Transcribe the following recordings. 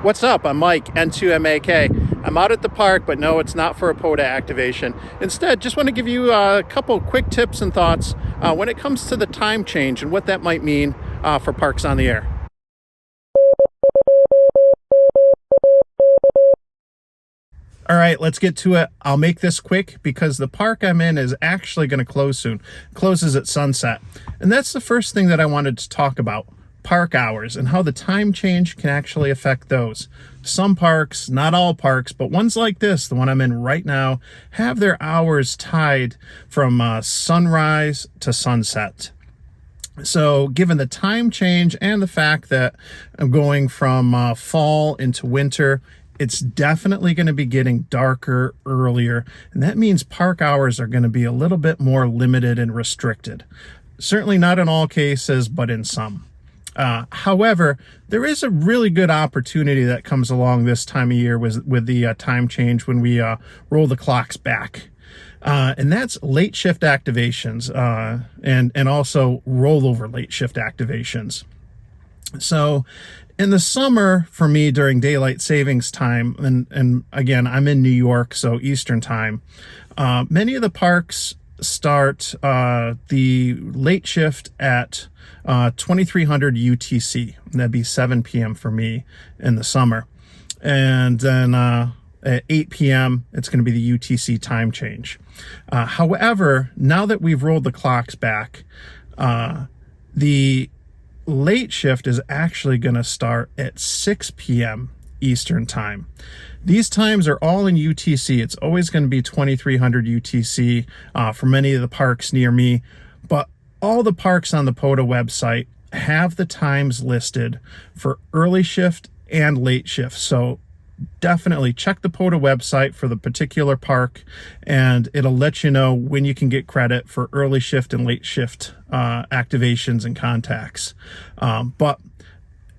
What's up? I'm Mike, N2MAK. I'm out at the park, but no, it's not for a POTA activation. Instead, just want to give you a couple quick tips and thoughts when it comes to the time change and what that might mean for Parks on the Air. All right, let's get to it. I'll make this quick because the park I'm in is actually going to close soon. Closes at sunset. And that's the first thing that I wanted to talk about. Park hours and how the time change can actually affect those. Some parks, not all parks, but ones like this, the one I'm in right now, have their hours tied from sunrise to sunset. So given the time change and the fact that I'm going from fall into winter, it's definitely going to be getting darker earlier. And that means park hours are going to be a little bit more limited and restricted. Certainly not in all cases, but in some. However, there is a really good opportunity that comes along this time of year with the time change when we roll the clocks back. And that's late shift activations and also rollover late shift activations. So in the summer for me during daylight savings time, and again, I'm in New York, so Eastern time, many of the parks start the late shift at 2300 UTC. That'd be 7 p.m. for me in the summer. And then at 8 p.m., it's going to be the UTC time change. However, now that we've rolled the clocks back, the late shift is actually going to start at 6 p.m. Eastern time. These times are all in UTC. It's always going to be 2300 UTC for many of the parks near me, but all the parks on the POTA website have the times listed for early shift and late shift. So definitely check the POTA website for the particular park, and it'll let you know when you can get credit for early shift and late shift activations and contacts. But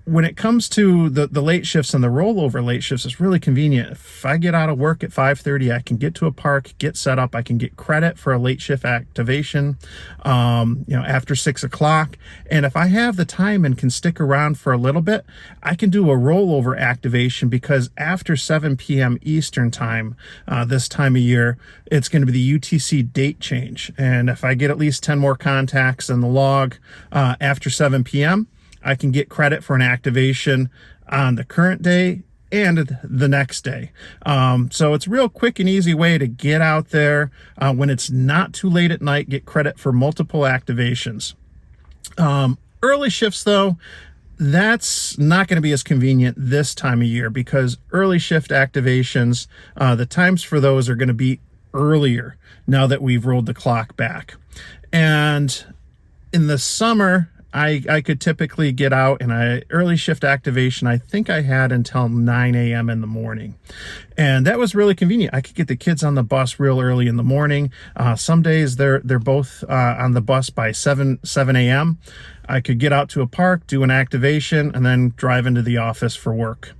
when it comes to the late shifts and the rollover late shifts, it's really convenient. If I get out of work at 5:30, I can get to a park, get set up. I can get credit for a late shift activation, after 6 o'clock. And if I have the time and can stick around for a little bit, I can do a rollover activation because after 7 p.m. Eastern time, this time of year, it's going to be the UTC date change. And if I get at least 10 more contacts in the log after 7 p.m., I can get credit for an activation on the current day and the next day. So it's a real quick and easy way to get out there when it's not too late at night, get credit for multiple activations. Early shifts, though, that's not going to be as convenient this time of year because early shift activations, the times for those are going to be earlier now that we've rolled the clock back. And in the summer, I could typically get out and early shift activation, I think I had until 9 a.m. in the morning. And that was really convenient. I could get the kids on the bus real early in the morning. Some days they're both on the bus by 7 a.m. I could get out to a park, do an activation, and then drive into the office for work.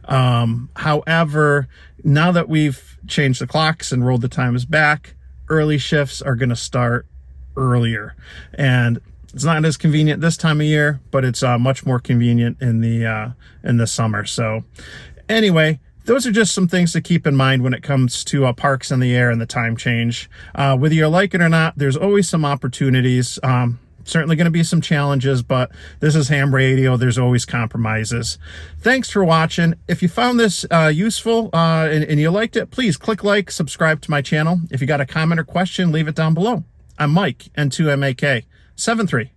However, now that we've changed the clocks and rolled the times back, early shifts are going to start earlier. And it's not as convenient this time of year, but it's much more convenient in the summer. So anyway, those are just some things to keep in mind when it comes to parks in the air and the time change. Whether you like it or not, there's always some opportunities. Certainly going to be some challenges, but this is ham radio. There's always compromises. Thanks for watching. If you found this useful and you liked it, please click like, subscribe to my channel. If you got a comment or question, leave it down below. I'm Mike, N2MAK. 7-3.